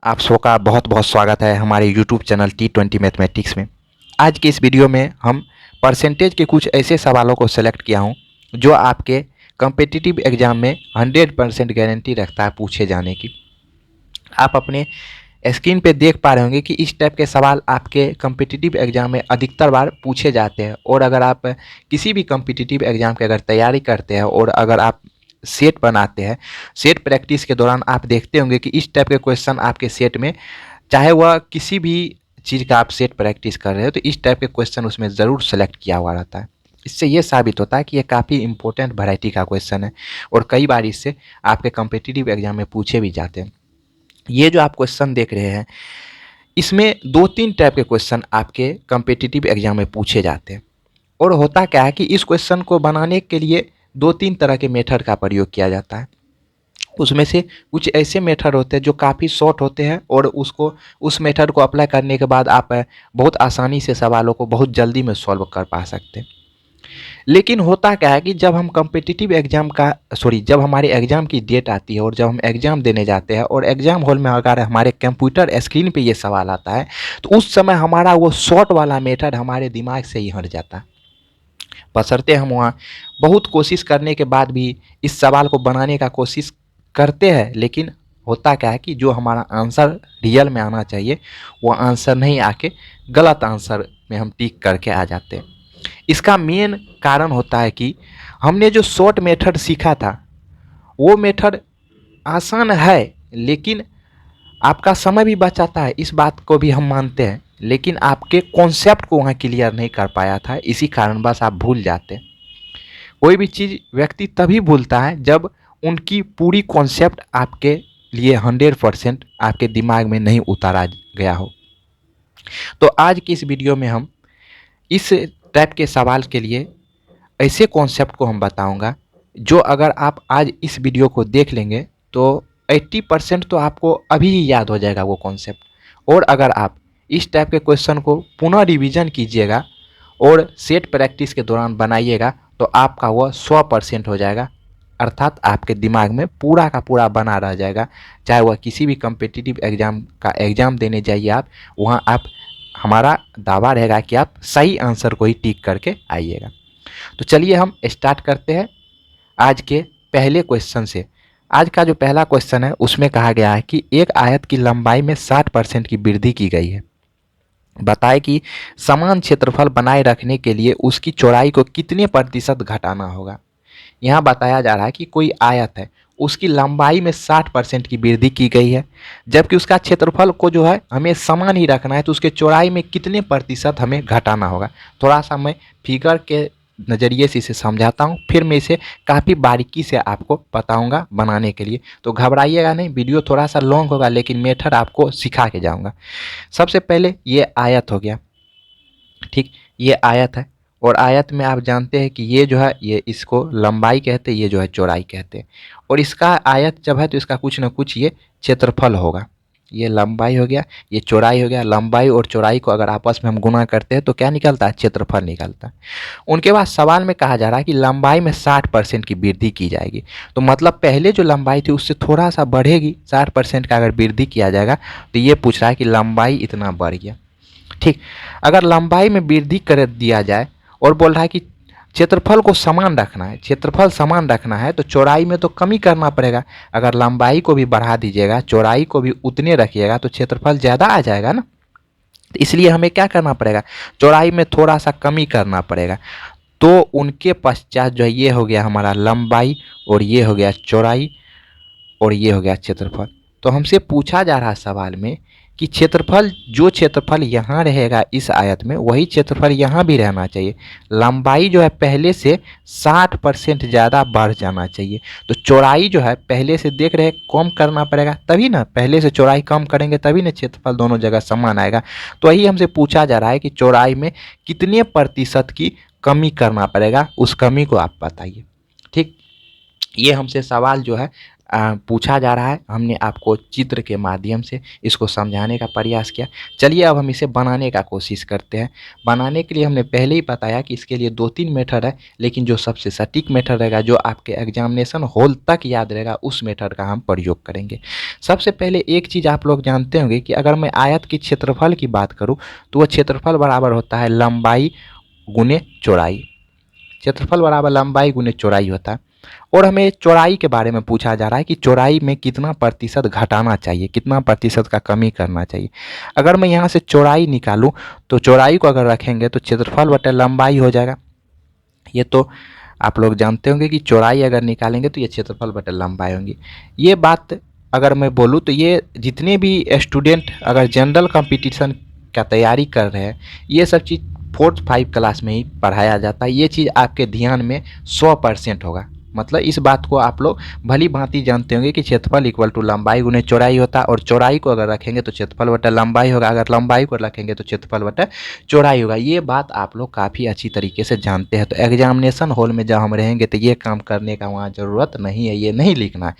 आप सबका बहुत बहुत स्वागत है हमारे यूट्यूब चैनल T20 मैथमेटिक्स में। आज की इस वीडियो में हम परसेंटेज के कुछ ऐसे सवालों को सेलेक्ट किया हूं जो आपके कम्पिटिटिव एग्जाम में 100% गारंटी रखता है पूछे जाने की। आप अपने स्क्रीन पे देख पा रहे होंगे कि इस टाइप के सवाल आपके कम्पिटिटिव एग्जाम में अधिकतर बार पूछे जाते हैं। और अगर आप किसी भी कम्पिटिटिव एग्जाम की अगर तैयारी करते हैं और अगर आप सेट बनाते हैं, सेट प्रैक्टिस के दौरान आप देखते होंगे कि इस टाइप के क्वेश्चन आपके सेट में, चाहे वह किसी भी चीज़ का आप सेट प्रैक्टिस कर रहे हो, तो इस टाइप के क्वेश्चन उसमें ज़रूर सेलेक्ट किया हुआ रहता है। इससे ये साबित होता है कि ये काफ़ी इंपॉर्टेंट वैरायटी का क्वेश्चन है और कई बार इससे आपके कम्पिटिटिव एग्जाम में पूछे भी जाते हैं। ये जो आप क्वेश्चन देख रहे हैं, इसमें 2-3 टाइप के क्वेश्चन आपके कम्पिटिटिव एग्जाम में पूछे जाते हैं। और होता क्या है कि इस क्वेश्चन को बनाने के लिए 2-3 तरह के मेथड का प्रयोग किया जाता है। उसमें से कुछ ऐसे मेथड होते हैं जो काफ़ी शॉर्ट होते हैं और उस मेथड को अप्लाई करने के बाद आप बहुत आसानी से सवालों को बहुत जल्दी में सॉल्व कर पा सकते हैं। लेकिन होता क्या है कि जब हम कम्पिटिटिव एग्जाम जब हमारे एग्ज़ाम की डेट आती है और जब हम एग्ज़ाम देने जाते हैं और एग्ज़ाम हॉल में अगर हमारे कंप्यूटर स्क्रीन पे ये सवाल आता है, तो उस समय हमारा वो शॉर्ट वाला मेथड हमारे दिमाग से ही हट जाता है। बशर्ते हम वहाँ बहुत कोशिश करने के बाद भी इस सवाल को बनाने का कोशिश करते हैं, लेकिन होता क्या है कि जो हमारा आंसर रियल में आना चाहिए वो आंसर नहीं आके गलत आंसर में हम टिक करके आ जाते हैं। इसका मेन कारण होता है कि हमने जो शॉर्ट मेथड सीखा था वो मेथड आसान है, लेकिन आपका समय भी बचाता है, इस बात को भी हम मानते हैं, लेकिन आपके कॉन्सेप्ट को वहाँ क्लियर नहीं कर पाया था, इसी कारण बस आप भूल जाते हैं। कोई भी चीज़ व्यक्ति तभी भूलता है जब उनकी पूरी कॉन्सेप्ट आपके लिए 100% आपके दिमाग में नहीं उतारा गया हो। तो आज की इस वीडियो में हम इस टाइप के सवाल के लिए ऐसे कॉन्सेप्ट को हम बताऊंगा जो अगर आप आज इस वीडियो को देख लेंगे तो 80% तो आपको अभी ही याद हो जाएगा वो कॉन्सेप्ट। और अगर आप इस टाइप के क्वेश्चन को पुनः रिवीजन कीजिएगा और सेट प्रैक्टिस के दौरान बनाइएगा तो आपका वह 100% हो जाएगा, अर्थात आपके दिमाग में पूरा का पूरा बना रह जाएगा। चाहे वह किसी भी कम्पिटिटिव एग्जाम का एग्ज़ाम देने जाइए आप, वहाँ आप, हमारा दावा रहेगा कि आप सही आंसर को ही टिक करके आइएगा। तो चलिए हम स्टार्ट करते हैं आज के पहले क्वेश्चन से। आज का जो पहला क्वेश्चन है उसमें कहा गया है कि एक आयत की लंबाई में 60% की वृद्धि की गई है। बताएं कि समान क्षेत्रफल बनाए रखने के लिए उसकी चौड़ाई को कितने प्रतिशत घटाना होगा। यहाँ बताया जा रहा है कि कोई आयत है, उसकी लंबाई में 60% की वृद्धि की गई है, जबकि उसका क्षेत्रफल को जो है हमें समान ही रखना है, तो उसके चौड़ाई में कितने प्रतिशत हमें घटाना होगा। थोड़ा सा मैं फिगर के नज़रिए से इसे समझाता हूँ, फिर मैं इसे काफ़ी बारीकी से आपको बताऊँगा बनाने के लिए। तो घबराइएगा नहीं, वीडियो थोड़ा सा लॉन्ग होगा लेकिन मेथड आपको सिखा के जाऊँगा। सबसे पहले ये आयत हो गया, ठीक, ये आयत है और आयत में आप जानते हैं कि ये जो है ये इसको लंबाई कहते हैं, ये जो है चौड़ाई कहते हैं। और इसका आयत जब है तो इसका कुछ ना कुछ ये क्षेत्रफल होगा। ये लंबाई हो गया, ये चौड़ाई हो गया। लंबाई और चौड़ाई को अगर आपस में हम गुणा करते हैं तो क्या निकलता है? क्षेत्रफल निकलता है। उनके बाद सवाल में कहा जा रहा है कि लंबाई में 60% की वृद्धि की जाएगी। तो मतलब पहले जो लंबाई थी उससे थोड़ा सा बढ़ेगी, 60% का अगर वृद्धि किया जाएगा तो ये पूछ रहा है कि लंबाई इतना बढ़ गया, ठीक। अगर लंबाई में वृद्धि कर दिया जाए और बोल रहा है कि क्षेत्रफल को समान रखना है, क्षेत्रफल समान रखना है तो चौड़ाई में तो कमी करना पड़ेगा। अगर लंबाई को भी बढ़ा दीजिएगा, चौड़ाई को भी उतने रखिएगा तो क्षेत्रफल ज़्यादा आ जाएगा ना। तो इसलिए हमें क्या करना पड़ेगा? चौड़ाई में थोड़ा सा कमी करना पड़ेगा। तो उनके पश्चात जो है ये हो गया हमारा लंबाई और ये हो गया चौड़ाई और ये हो गया क्षेत्रफल। तो हमसे पूछा जा रहा सवाल में कि जो क्षेत्रफल यहाँ रहेगा इस आयत में, वही क्षेत्रफल यहाँ भी रहना चाहिए। लंबाई जो है पहले से 60% ज़्यादा बढ़ जाना चाहिए। तो चौड़ाई जो है पहले से देख रहे कम करना पड़ेगा, तभी ना, पहले से चौड़ाई कम करेंगे तभी ना क्षेत्रफल दोनों जगह समान आएगा। तो वही हमसे पूछा जा रहा है कि चौड़ाई में कितने प्रतिशत की कमी करना पड़ेगा, उस कमी को आप बताइए, ठीक। ये हमसे सवाल जो है पूछा जा रहा है, हमने आपको चित्र के माध्यम से इसको समझाने का प्रयास किया। चलिए अब हम इसे बनाने का कोशिश करते हैं। बनाने के लिए हमने पहले ही बताया कि इसके लिए 2-3 मेथड है, लेकिन जो सबसे सटीक मेथड रहेगा, जो आपके एग्जामिनेशन हॉल तक याद रहेगा, उस मेथड का हम प्रयोग करेंगे। सबसे पहले एक चीज़ आप लोग जानते होंगे कि अगर मैं आयत की क्षेत्रफल की बात करूँ तो वह क्षेत्रफल बराबर होता है लंबाई गुने चौड़ाई। क्षेत्रफल बराबर लंबाई गुने चौड़ाई होता है। और हमें चौड़ाई के बारे में पूछा जा रहा है कि चौड़ाई में कितना प्रतिशत घटाना चाहिए, कितना प्रतिशत का कमी करना चाहिए। अगर मैं यहाँ से चौड़ाई निकालूं तो चौड़ाई को अगर रखेंगे तो क्षेत्रफल बटे लंबाई हो जाएगा। ये तो आप लोग जानते होंगे कि चौड़ाई अगर निकालेंगे तो ये क्षेत्रफल बटे लंबाई होंगी। ये बात अगर मैं बोलूँ तो ये जितने भी स्टूडेंट अगर जनरल कंपटीशन का तैयारी कर रहे हैं, ये सब चीज़ 4-5 क्लास में ही पढ़ाया जाता है। ये चीज़ आपके ध्यान में 100% होगा। मतलब इस बात को आप लोग भली भांति जानते होंगे कि क्षेत्रफल इक्वल टू लंबाई गुने चौड़ाई होता है, और चौड़ाई को अगर रखेंगे तो क्षेत्रफल बटा लंबाई होगा, अगर लंबाई को रखेंगे तो क्षेत्रफल बटा चौड़ाई होगा। ये बात आप लोग काफ़ी अच्छी तरीके से जानते हैं। तो एग्जामिनेशन हॉल में जब हम रहेंगे तो ये काम करने का वहाँ ज़रूरत नहीं है, ये नहीं लिखना है।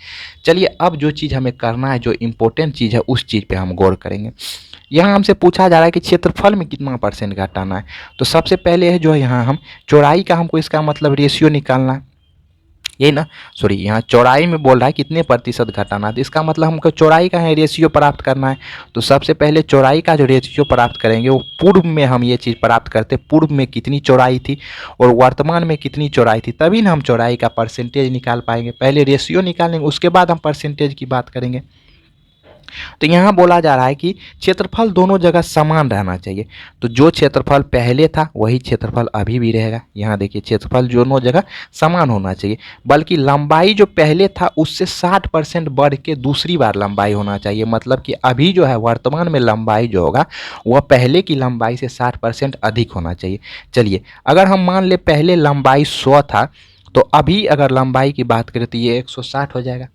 चलिए अब जो चीज़ हमें करना है, जो इम्पोर्टेंट चीज़ है, उस चीज़ पर हम गौर करेंगे। यहाँ हमसे पूछा जा रहा है कि क्षेत्रफल में कितना % घटाना है। तो सबसे पहले है जो यहाँ हम चौड़ाई का, हमको इसका मतलब रेशियो निकालना है, यही ना, सॉरी, यहाँ चौड़ाई में बोल रहा है कितने प्रतिशत घटाना है, तो इसका मतलब हमको चौड़ाई का है रेशियो प्राप्त करना है। तो सबसे पहले चौड़ाई का जो रेशियो प्राप्त करेंगे वो पूर्व में हम ये चीज़ प्राप्त करते, पूर्व में कितनी चौड़ाई थी और वर्तमान में कितनी चौड़ाई थी, तभी ना हम चौड़ाई का परसेंटेज निकाल पाएंगे। पहले रेशियो निकालेंगे, उसके बाद हम परसेंटेज की बात करेंगे। तो यहाँ बोला जा रहा है कि क्षेत्रफल दोनों जगह समान रहना चाहिए। तो जो क्षेत्रफल पहले था वही क्षेत्रफल अभी भी रहेगा। यहाँ देखिए क्षेत्रफल दोनों जगह समान होना चाहिए, बल्कि लंबाई जो पहले था उससे 60% बढ़ के दूसरी बार लंबाई होना चाहिए। मतलब कि अभी जो है वर्तमान में लंबाई जो होगा वह पहले की लंबाई से 60% अधिक होना चाहिए। चलिए अगर हम मान ले पहले लंबाई 100 था, तो अभी अगर लंबाई की बात करें तो ये 160 हो जाएगा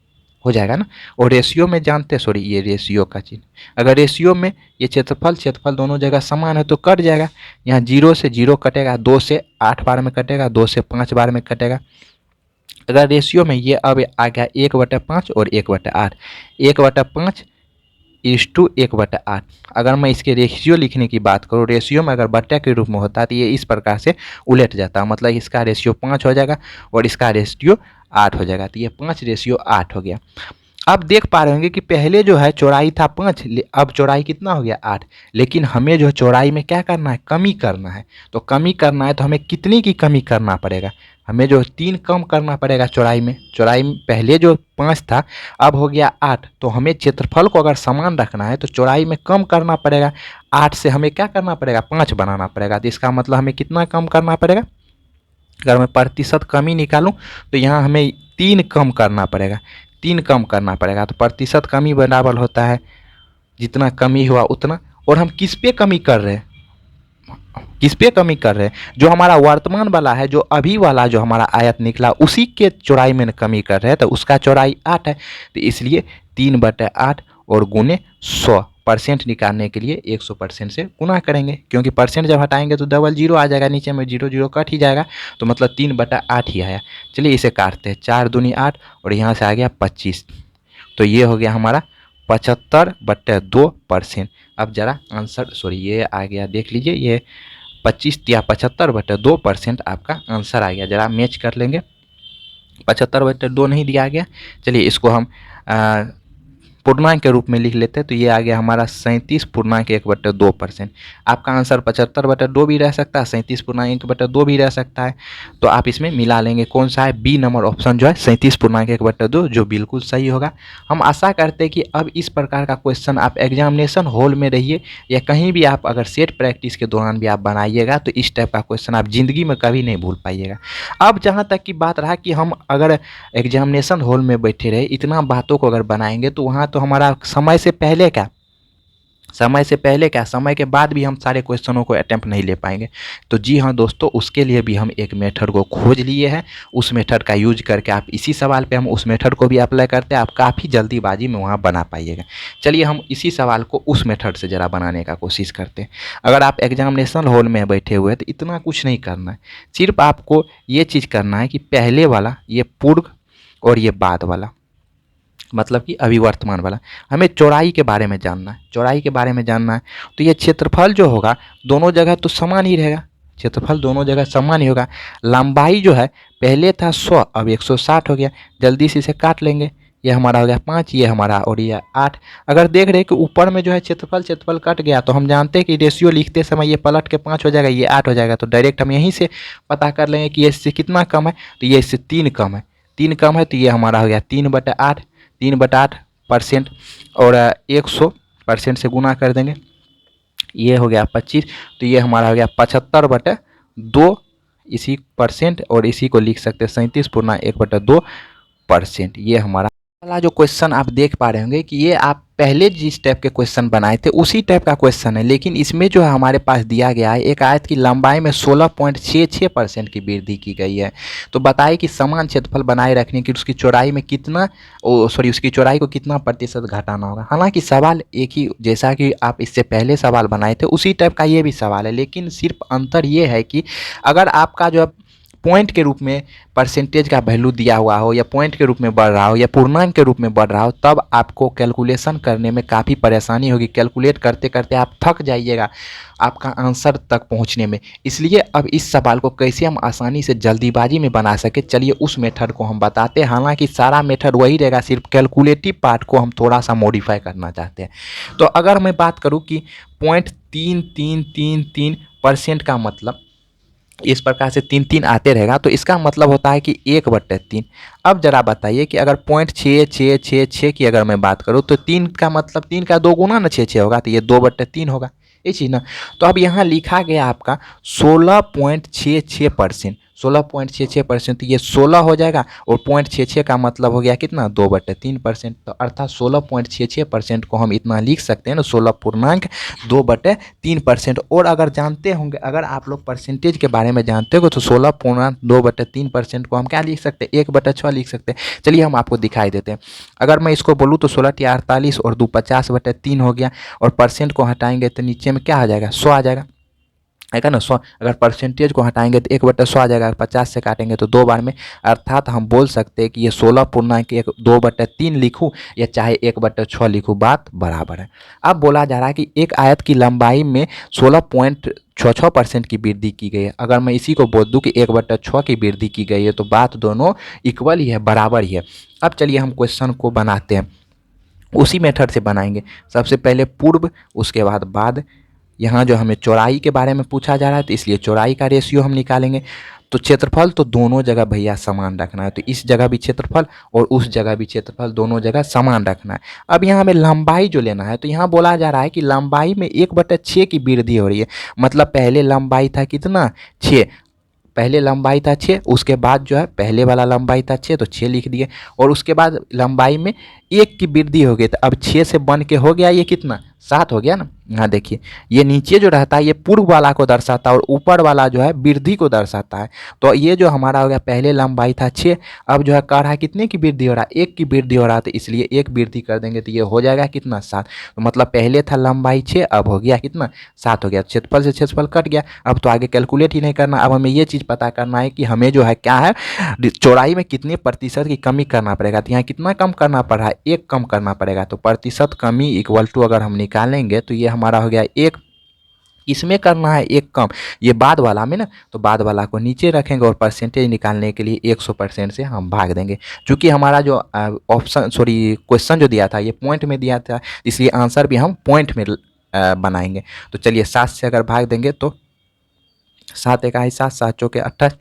ना। और रेशियो में जानते हैं, सॉरी ये रेशियो का चिन्ह, अगर रेशियो में ये क्षेत्रफल दोनों जगह समान है तो कट जाएगा। यहाँ 0 से 0 कटेगा, 2 से 8 बार में कटेगा, 2 से 5 बार में कटेगा। अगर रेशियो में ये अब आ गया 1/5 और 1/8, 1/5 इस टू 1/8। अगर मैं इसके रेशियो लिखने की बात करूँ, रेशियो में अगर बट्टा के रूप में होता है तो ये इस प्रकार से उलट जाता है। मतलब इसका रेशियो 5 हो जाएगा और इसका रेशियो 8 हो जाएगा। तो ये 5:8 हो गया। अब देख पा रहे होंगे कि पहले जो है चौड़ाई था 5, अब चौड़ाई कितना हो गया 8। लेकिन हमें जो चौड़ाई में क्या करना है, कमी करना है। तो कमी करना है तो हमें कितनी की कमी करना पड़ेगा, हमें जो 3 कम करना पड़ेगा चौड़ाई में। चौड़ाई में पहले जो 5 था अब हो गया 8, तो हमें क्षेत्रफल को अगर समान रखना है तो चौड़ाई में कम करना पड़ेगा। 8 से हमें क्या करना पड़ेगा, 5 बनाना पड़ेगा। तो इसका मतलब हमें कितना कम करना पड़ेगा, अगर मैं प्रतिशत कमी निकालूं तो यहाँ हमें 3 कम करना पड़ेगा, 3 कम करना पड़ेगा। तो प्रतिशत कमी बराबर होता है जितना कमी हुआ उतना। और हम किस पे कमी कर रहे हैं, किस पे कमी कर रहे हैं, जो हमारा वर्तमान वाला है, जो अभी वाला जो हमारा आयत निकला उसी के चौड़ाई में कमी कर रहे हैं। तो उसका चौड़ाई 8 है, तो इसलिए 3/8 और गुने 100% निकालने के लिए 100% से गुना करेंगे, क्योंकि परसेंट जब हटाएंगे तो डबल जीरो आ जाएगा, नीचे में 0 0 कट ही जाएगा। तो मतलब 3/8 ही आया। चलिए इसे काटते हैं, 4 दूनी 8 और यहाँ से आ गया 25। तो ये हो गया हमारा 75/2%। अब जरा आंसर, सॉरी ये आ गया, देख लीजिए ये 25 या 75/2% आपका आंसर आ गया। जरा मैच कर लेंगे, 75/2 नहीं दिया गया। चलिए इसको हम पूर्णांक के रूप में लिख लेते हैं, तो ये आ गया हमारा 37.1/2%। आपका आंसर 75/2 भी रह सकता है, 37.1/2 भी रह सकता है। तो आप इसमें मिला लेंगे, कौन सा है, बी नंबर ऑप्शन जो है 37.1/2, जो बिल्कुल सही होगा। हम आशा करते हैं कि अब इस प्रकार का क्वेश्चन आप एग्जामिनेशन हॉल में रहिए या कहीं भी आप अगर सेट प्रैक्टिस के दौरान भी आप बनाइएगा तो इस टाइप का क्वेश्चन आप ज़िंदगी में कभी नहीं भूल पाइएगा। अब जहाँ तक की बात रहा कि हम अगर एग्जामिनेशन हॉल में बैठे रहे, इतना बातों को अगर बनाएंगे तो वहाँ तो हमारा समय से पहले क्या, समय के बाद भी हम सारे क्वेश्चनों को अटेम्प्ट नहीं ले पाएंगे। तो जी हाँ दोस्तों, उसके लिए भी हम एक मेथड को खोज लिए हैं। उस मेथड का यूज करके आप इसी सवाल पे हम उस मेथड को भी अप्लाई करते हैं, आप काफ़ी जल्दीबाजी में वहाँ बना पाइएगा। चलिए हम इसी सवाल को उस मेथड से ज़रा बनाने का कोशिश करते हैं। अगर आप एग्जामिनेशन हॉल में बैठे हुए हैं तो इतना कुछ नहीं करना है, सिर्फ आपको ये चीज़ करना है कि पहले वाला ये पूर्व और ये बाद वाला, मतलब कि अभी वर्तमान वाला। हमें चौड़ाई के बारे में जानना है, चौड़ाई के बारे में जानना है। तो ये क्षेत्रफल जो होगा दोनों जगह तो समान ही रहेगा, क्षेत्रफल दोनों जगह समान ही होगा। लंबाई जो है पहले था 100, अब 160 हो गया। जल्दी से इसे काट लेंगे, ये हमारा हो गया 5, ये हमारा और ये 8। अगर देख रहे हैं कि ऊपर में जो है क्षेत्रफल क्षेत्रफल कट गया, तो हम जानते हैं कि रेशियो लिखते समय ये पलट के 5 हो जाएगा, ये 8 हो जाएगा। तो डायरेक्ट हम यहीं से पता कर लेंगे कि ये इससे कितना कम है, तो ये इससे 3 कम है। 3 कम है तो ये हमारा हो गया 3/8, 3/8%। और 100% से गुना कर देंगे, ये हो गया 25, तो ये हमारा हो गया 75/2 इसी परसेंट, और इसी को लिख सकते हैं 37/1/2%। ये हमारा वाला जो क्वेश्चन आप देख पा रहे होंगे कि ये आप पहले जिस टाइप के क्वेश्चन बनाए थे उसी टाइप का क्वेश्चन है, लेकिन इसमें जो है हमारे पास दिया गया है एक आयत की लंबाई में 16.66% की वृद्धि की गई है। तो बताइए कि समान क्षेत्रफल बनाए रखने की उसकी चौड़ाई में कितना उसकी चौड़ाई को कितना प्रतिशत घटाना होगा। हालांकि सवाल एक ही, जैसा कि आप इससे पहले सवाल बनाए थे उसी टाइप का ये भी सवाल है, लेकिन सिर्फ अंतर ये है कि अगर आपका जो पॉइंट के रूप में परसेंटेज का वैल्यू दिया हुआ हो, या पॉइंट के रूप में बढ़ रहा हो, या पूर्णांक के रूप में बढ़ रहा हो, तब आपको कैलकुलेशन करने में काफ़ी परेशानी होगी। कैलकुलेट करते करते आप थक जाइएगा आपका आंसर तक पहुंचने में। इसलिए अब इस सवाल को कैसे हम आसानी से जल्दीबाजी में बना सके, चलिए उस मेथड को हम बताते हैं। हालांकि सारा मेथड वही रहेगा, सिर्फ कैलकुलेटिव पार्ट को हम थोड़ा सा मॉडिफाई करना चाहते हैं। तो अगर मैं बात करूँ कि 0.3333% का मतलब इस प्रकार से 3 आते रहेगा, तो इसका मतलब होता है कि 1/3। अब जरा बताइए कि अगर 0.6666 की अगर मैं बात करूँ तो 3 का मतलब 3 का 2 गुना ना 6 होगा, तो ये 2/3 होगा, ये चीज़ ना। तो अब यहाँ लिखा गया आपका 16.66%, 16.66%, ये 16 हो जाएगा, और 0.66 का मतलब हो गया कितना, 2/3%। तो अर्थात 16.66% को हम इतना लिख सकते हैं ना, 16.2/3%। और अगर जानते होंगे, अगर आप लोग परसेंटेज के बारे में जानते हो तो 16.2/3% को हम क्या लिख सकते हैं, 1/6 लिख सकते हैं। चलिए हम आपको दिखाई देते हैं। अगर मैं इसको बोलूँ तो 16×48 और 2 50/3 हो गया, और परसेंट को हटाएंगे तो नीचे में क्या आ जाएगा, 100 आ जाएगा, है ना 100। अगर परसेंटेज को हटाएंगे तो 1/100 आ जाएगा, 50 से काटेंगे तो 2 बार में। अर्थात हम बोल सकते हैं कि ये 16.2/3 लिखूँ या चाहे 1/6 लिखूँ, बात बराबर है। अब बोला जा रहा है कि एक आयत की लंबाई में 16.66% की वृद्धि की गई है। अगर मैं इसी को बोल दूँ कि 1/6 की वृद्धि की गई है, तो बात दोनों इक्वल ही है, बराबर ही है। अब चलिए हम क्वेश्चन को बनाते हैं, उसी मेथड से बनाएंगे। सबसे पहले पूर्व, उसके बाद यहाँ जो हमें चौड़ाई के बारे में पूछा जा रहा है, तो इसलिए चौड़ाई का रेशियो हम निकालेंगे। तो क्षेत्रफल तो दोनों जगह भैया समान रखना है, तो इस जगह भी क्षेत्रफल और उस जगह भी क्षेत्रफल, दोनों जगह समान रखना है। अब यहाँ हमें लंबाई जो लेना है, तो यहाँ बोला जा रहा है कि लंबाई में 1/6 की वृद्धि हो रही है। मतलब पहले लंबाई था कितना, 6, पहले लंबाई था 6, उसके बाद जो है पहले वाला लंबाई था 6, तो 6 लिख दिए, और उसके बाद लंबाई में 1 की वृद्धि हो गई, तो अब 6 से बन के हो गया ये कितना, 7 हो गया ना। यहाँ देखिए, ये नीचे जो रहता है ये पूर्व वाला को दर्शाता है, और ऊपर वाला जो है वृद्धि को दर्शाता है। तो ये जो हमारा हो गया पहले लंबाई था 6, अब जो है कह रहा है कितने की वृद्धि हो रहा है, 1 की वृद्धि हो रहा है, तो इसलिए 1 वृद्धि कर देंगे तो ये हो जाएगा कितना, 7। तो मतलब पहले था लंबाई 6, अब हो गया कितना, 7 हो गया। क्षेत्रफल से क्षेत्रफल कट गया, अब तो आगे कैलकुलेट ही नहीं करना। अब हमें ये चीज़ पता करना है कि हमें जो है क्या है, चौड़ाई में कितने प्रतिशत की कमी करना पड़ेगा। तो यहाँ कितना कम करना पड़ रहा है, 1 कम करना पड़ेगा। तो प्रतिशत कमी इक्वल टू अगर हम निकालेंगे तो ये हमारा हो गया 1, इसमें करना है 1 कम, ये बाद वाला में ना, तो बाद वाला को नीचे रखेंगे, और परसेंटेज निकालने के लिए 100% से हम भाग देंगे। चूँकि हमारा जो क्वेश्चन जो दिया था ये पॉइंट में दिया था, इसलिए आंसर भी हम पॉइंट में बनाएंगे। तो चलिए 7 से अगर भाग देंगे तो 7 1 7, 7 चौके 28,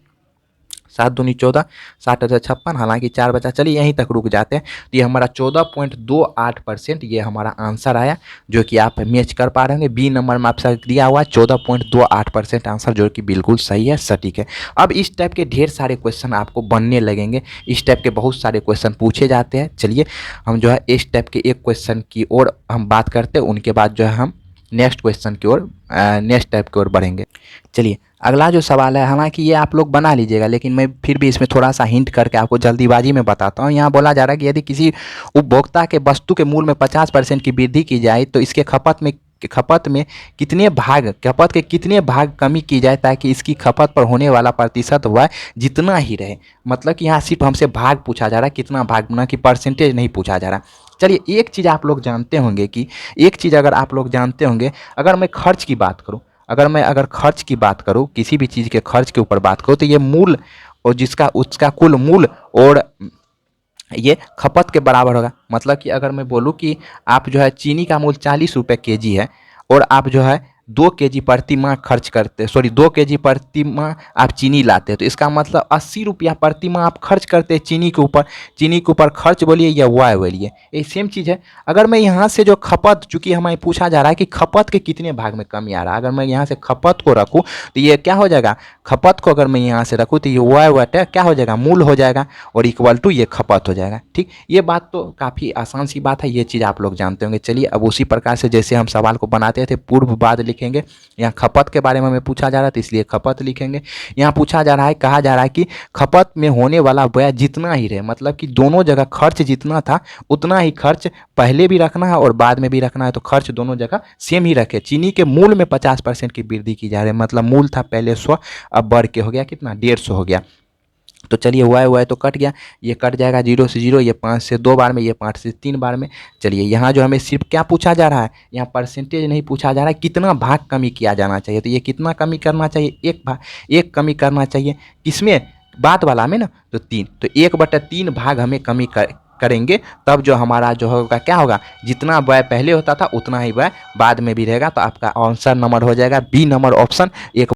7 दूनी 14, 7 अठे 56, हालांकि 4 बचा। चलिए यहीं तक रुक जाते हैं। तो ये हमारा 14.28% ये हमारा आंसर आया, जो कि आप मैच कर पा रहे होंगे। बी नंबर में आपसे दिया हुआ 14.28% आंसर, जो कि बिल्कुल सही है, सटीक है। अब इस टाइप के ढेर सारे क्वेश्चन आपको बनने लगेंगे, इस टाइप के बहुत सारे क्वेश्चन पूछे जाते हैं। चलिए हम जो है इस टाइप के एक क्वेश्चन की ओर हम बात करते हैं, उनके बाद जो है हम नेक्स्ट क्वेश्चन की ओर, नेक्स्ट टाइप की ओर बढ़ेंगे। चलिए अगला जो सवाल है, हालांकि ये आप लोग बना लीजिएगा, लेकिन मैं फिर भी इसमें थोड़ा सा हिंट करके आपको जल्दीबाजी में बताता हूँ। यहाँ बोला जा रहा है कि यदि किसी उपभोक्ता के वस्तु के मूल्य में 50% की वृद्धि की जाए तो इसके खपत में खपत में कितने भाग, खपत के कितने भाग कमी की जाए ताकि इसकी खपत पर होने वाला प्रतिशत वह जितना ही रहे। मतलब कि यहाँ सिर्फ हमसे भाग पूछा जा रहा है, कितना भाग, ना कि परसेंटेज नहीं पूछा जा रहा। चलिए एक चीज़ आप लोग जानते होंगे कि एक चीज़ अगर आप लोग जानते होंगे, अगर मैं खर्च की बात करूँ, अगर खर्च की बात करूँ, किसी भी चीज़ के खर्च के ऊपर बात करूँ, तो ये मूल और जिसका उसका कुल मूल और ये खपत के बराबर होगा। मतलब कि अगर मैं बोलूँ कि आप जो है चीनी का मूल 40 रुपये केजी है और आप जो है 2 केजी प्रति माह खर्च करते, सॉरी 2 केजी प्रति माह आप चीनी लाते हैं, तो इसका मतलब 80 रुपया प्रति माह आप खर्च करते हैं चीनी के ऊपर। चीनी के ऊपर खर्च बोलिए या वाय बोलिए, ये सेम चीज़ है। अगर मैं यहाँ से जो खपत, चूँकि हमें पूछा जा रहा है कि खपत के कितने भाग में कमी आ रहा है, अगर मैं यहाँ से खपत को रखूँ तो ये क्या हो जाएगा, खपत को अगर मैं यहाँ से रखूँ तो ये वाय वट क्या हो जाएगा, मूल हो जाएगा और इक्वल टू ये खपत हो जाएगा। ठीक, ये बात तो काफ़ी आसान सी बात है, ये चीज़ आप लोग जानते होंगे। चलिए अब उसी प्रकार से जैसे हम सवाल को बनाते थे, पूर्व बाद लिखेंगे। यहाँ खपत के बारे में हमें पूछा जा रहा है तो इसलिए खपत लिखेंगे। यहाँ पूछा जा रहा है, कहा जा रहा है कि खपत में होने वाला व्यय जितना ही रहे, मतलब कि दोनों जगह खर्च जितना था उतना ही खर्च पहले भी रखना है और बाद में भी रखना है, तो खर्च दोनों जगह सेम ही रखे। चीनी के मूल में 50% की वृद्धि की जा रही है, मतलब मूल था पहले 100, अब बढ़ के हो गया कितना, 150 हो गया। तो चलिए वाई तो कट गया, ये कट जाएगा 0 से 0, ये 5 से 2 बार में, ये 5 से 3 बार में। चलिए यहाँ जो हमें सिर्फ क्या पूछा जा रहा है, यहाँ परसेंटेज नहीं पूछा जा रहा है, कितना भाग कमी किया जाना चाहिए। तो ये कितना कमी करना चाहिए, एक कमी करना चाहिए, किसमें, बाद वाला में ना, तो 3, तो 1/3 भाग हमें कमी करेंगे, तब जो हमारा जो होगा क्या होगा, जितना व्यय पहले होता था उतना ही व्यय बाद में भी रहेगा। तो आपका आंसर नंबर हो जाएगा बी नंबर ऑप्शन, एक